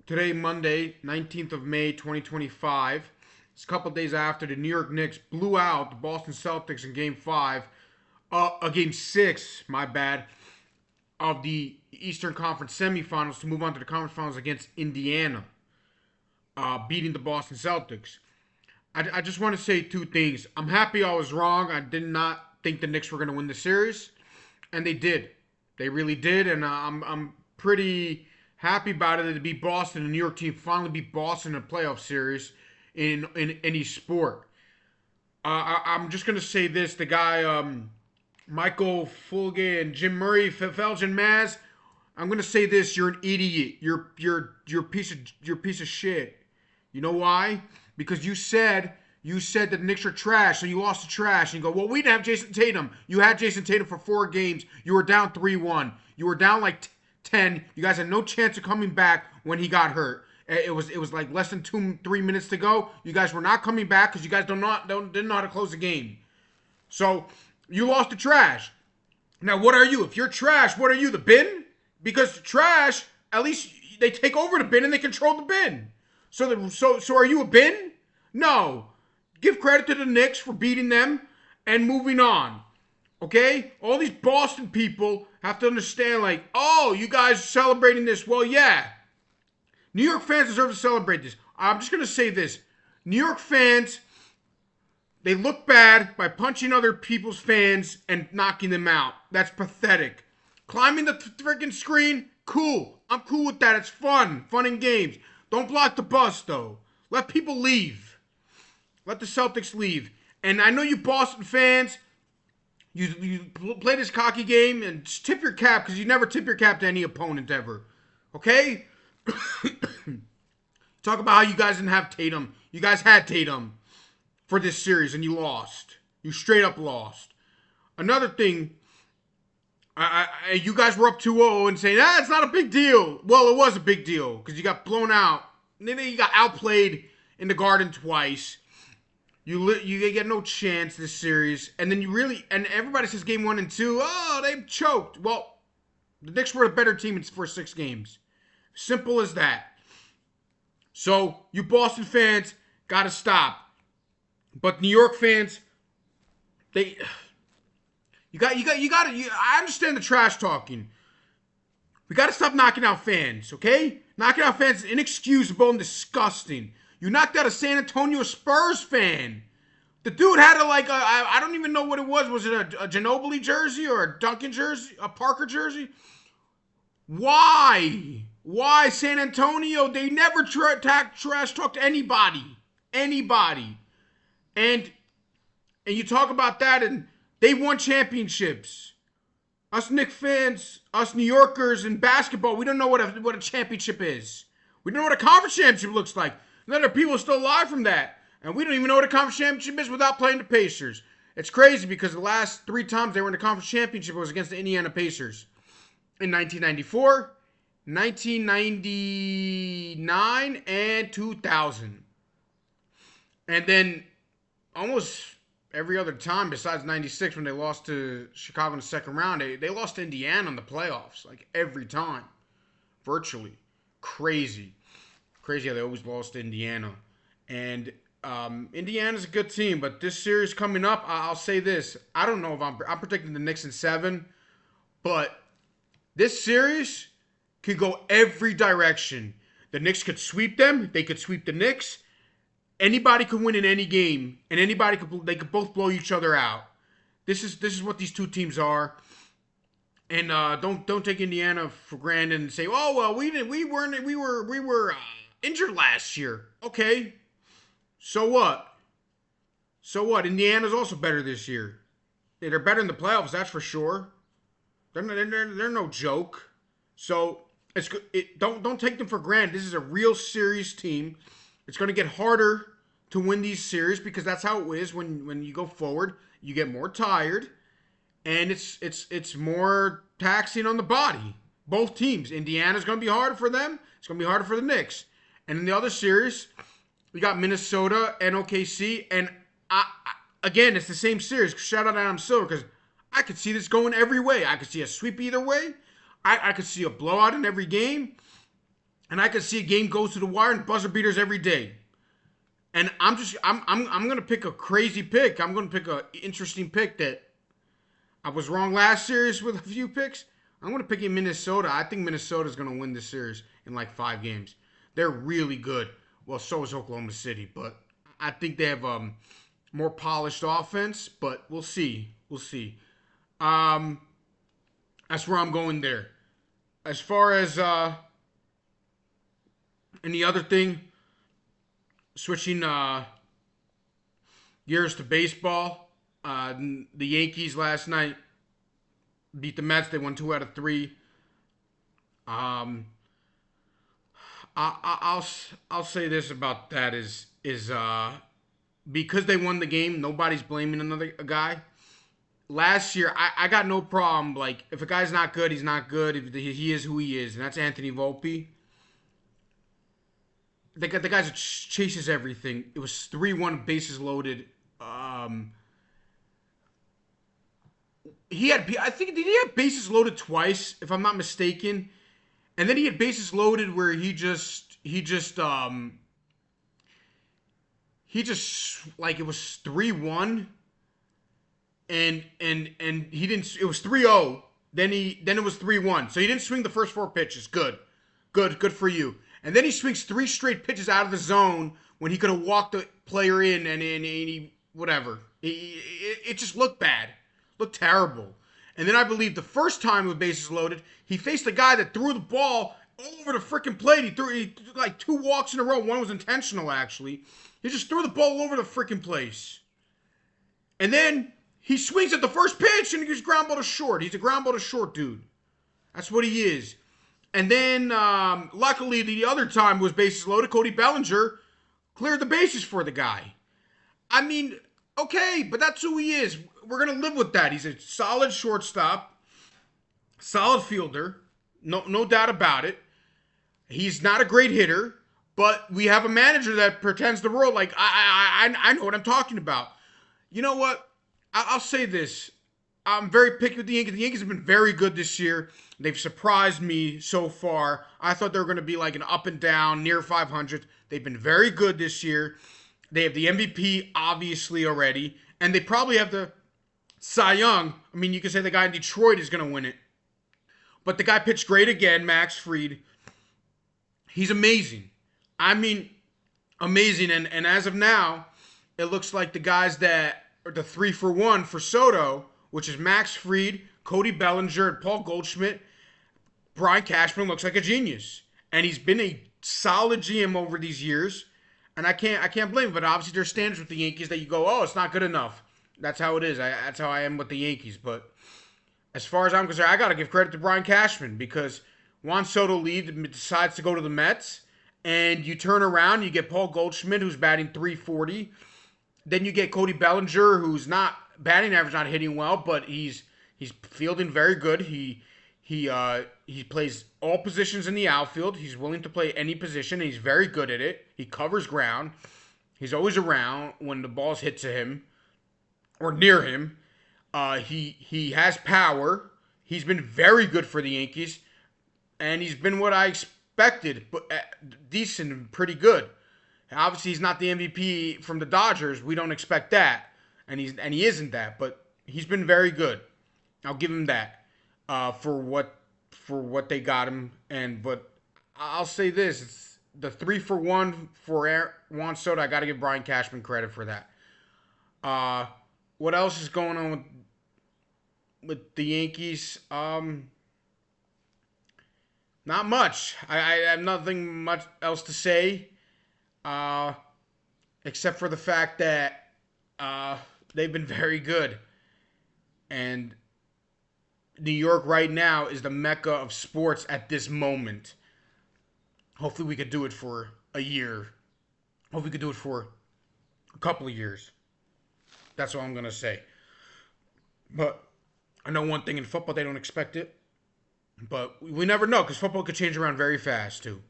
Today, Monday, 19th of May, 2025. It's a couple days after the New York Knicks blew out the Boston Celtics in Game 5. Game 6, my bad, of the Eastern Conference semifinals to move on to the conference finals against Indiana, beating the Boston Celtics. I just want to say two things. I'm happy I was wrong. I did not think the Knicks were going to win the series, and they did. They really did, and I'm pretty happy about it to beat Boston. The New York team finally beat Boston in a playoff series in any sport. I'm just gonna say this: the guy Michael Fulge and Jim Murray, Felge and Maz. I'm gonna say this: you're an idiot. You're a piece of shit. You know why? Because you said that the Knicks are trash, so you lost to trash. And you go, well, we didn't have Jason Tatum. You had Jason Tatum for 4 games. You were down 3-1. You were down like 10. You guys had no chance of coming back when he got hurt. It was like less than 3 minutes to go. You guys were not coming back because you guys didn't know how to close the game. So you lost to trash. Now what are you? If you're trash, what are you? The bin? Because trash, at least they take over the bin and they control the bin. So are you a bin? No. Give credit to the Knicks for beating them and moving on. Okay? All these Boston people have to understand, like, oh, you guys are celebrating this. Well, yeah. New York fans deserve to celebrate this. I'm just going to say this. New York fans, they look bad by punching other people's fans and knocking them out. That's pathetic. Climbing the freaking screen, cool. I'm cool with that. It's fun. Fun and games. Don't block the bus, though. Let people leave. Let the Celtics leave. And I know you Boston fans, you play this cocky game and just tip your cap because you never tip your cap to any opponent ever. Okay? Talk about how you guys didn't have Tatum. You guys had Tatum for this series and you lost. You straight up lost. Another thing, you guys were up 2-0 and saying, it's not a big deal. Well, it was a big deal because you got blown out. And then you got outplayed in the Garden twice. You get no chance this series. And then and everybody says game 1 and 2, they choked. Well, the Knicks were a better team in the first 6 games. Simple as that. So, you Boston fans got to stop. But New York fans, I understand the trash talking. We got to stop knocking out fans, okay? Knocking out fans is inexcusable and disgusting. You knocked out a San Antonio Spurs fan. The dude had I don't even know what it was. Was it a Ginobili jersey or a Duncan jersey? A Parker jersey? Why? Why San Antonio? They never trash talked anybody. Anybody. And you talk about that and they won championships. Us Knicks fans, us New Yorkers in basketball, we don't know what a championship is. We don't know what a conference championship looks like. And then there are people still alive from that. And we don't even know what a conference championship is without playing the Pacers. It's crazy because the last 3 times they were in the conference championship was against the Indiana Pacers. In 1994, 1999, and 2000. And then almost every other time besides 96 when they lost to Chicago in the second round, they lost to Indiana in the playoffs. Like every time. Virtually. Crazy. Crazy how they always lost to Indiana. And Indiana's a good team, but this series coming up, I'll say this. I don't know if I'm predicting the Knicks in 7, but this series could go every direction. The Knicks could sweep them. They could sweep the Knicks. Anybody could win in any game, and they could both blow each other out. This is what these two teams are. And don't take Indiana for granted and say, oh well, we were injured last year. Okay, so what? So what? Indiana's also better this year. They're better in the playoffs, that's for sure. They're no joke. So it's good. Don't take them for granted. This is a real serious team. It's going to get harder to win these series because that's how it is when you go forward. You get more tired, and it's more taxing on the body. Both teams. Indiana's going to be harder for them. It's going to be harder for the Knicks. And in the other series, we got Minnesota and OKC. And again, it's the same series. Shout out to Adam Silver because I could see this going every way. I could see a sweep either way. I could see a blowout in every game. And I could see a game goes to the wire and buzzer beaters every day. And I'm gonna pick a crazy pick. I'm gonna pick a interesting pick that I was wrong last series with a few picks. I'm gonna pick in Minnesota. I think Minnesota's gonna win this series in like 5 games. They're really good. Well, so is Oklahoma City, but I think they have more polished offense. But we'll see. We'll see. Um, that's where I'm going there. As far as any other thing, switching gears to baseball. The Yankees last night beat the Mets. They won 2 out of 3. Um, I'll say this about that is because they won the game, nobody's blaming another guy. Last year, I got no problem. Like, if a guy's not good, he's not good. If he is who he is, and that's Anthony Volpe. The guy that chases everything. It was 3-1, bases loaded. Um, he had, I think, did he have bases loaded twice, if I'm not mistaken? And then he had bases loaded where he just like it was 3-1, and he didn't. It was 3-0. Then it was 3-1. So he didn't swing the first 4 pitches. Good for you. And then he swings 3 straight pitches out of the zone when he could have walked the player in, and he whatever. It just looked bad, looked terrible. And then I believe the first time with bases loaded, he faced a guy that threw the ball all over the freaking plate. He threw like 2 walks in a row. One was intentional, actually. He just threw the ball all over the freaking place. And then he swings at the first pitch and he gets ground ball to short. He's a ground ball to short dude. That's what he is. And then, luckily, the other time was bases loaded. Cody Bellinger cleared the bases for the guy. I mean, okay, but that's who he is. We're going to live with that. He's a solid shortstop, solid fielder. No doubt about it. He's not a great hitter, but we have a manager that pretends the world like I know what I'm talking about. You know what? I'll say this. I'm very picky with the Yankees. The Yankees have been very good this year. They've surprised me so far. I thought they were going to be like an up and down, near 500. They've been very good this year. They have the MVP, obviously, already. And they probably have the Cy Young. I mean, you could say the guy in Detroit is going to win it. But the guy pitched great again, Max Fried. He's amazing. I mean, amazing. And as of now, it looks like the guys that are the 3-for-1 for Soto, which is Max Fried, Cody Bellinger, and Paul Goldschmidt. Brian Cashman looks like a genius. And he's been a solid GM over these years. And I can't blame him. But obviously there's standards with the Yankees that you go, oh, it's not good enough. That's how it is. That's how I am with the Yankees. But as far as I'm concerned, I got to give credit to Brian Cashman because Juan Soto decides to go to the Mets. And you turn around, you get Paul Goldschmidt, who's batting 340. Then you get Cody Bellinger, who's not batting average, not hitting well, but he's fielding very good. He plays all positions in the outfield. He's willing to play any position. And he's very good at it. He covers ground. He's always around when the ball's hit to him or near him. He has power. He's been very good for the Yankees, and he's been what I expected, but decent and pretty good. Obviously, he's not the MVP from the Dodgers. We don't expect that, and he isn't that. But he's been very good. I'll give him that for what they got him. But I'll say this: it's the 3-for-1 for Juan Soto. I got to give Brian Cashman credit for that. What else is going on with the Yankees? Not much. I have nothing much else to say. Except for the fact that they've been very good. And New York right now is the mecca of sports at this moment. Hopefully we could do it for a year. Hopefully we could do it for a couple of years. That's all I'm going to say. But I know one thing in football, they don't expect it. But we never know because football could change around very fast too.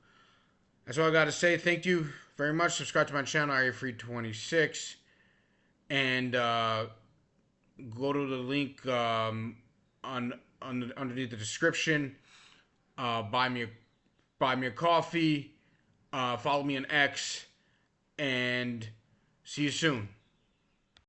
That's all I got to say. Thank you very much. Subscribe to my channel, AreaFree26. And go to the link underneath the description. Buy me buy me a coffee, follow me on X, and see you soon.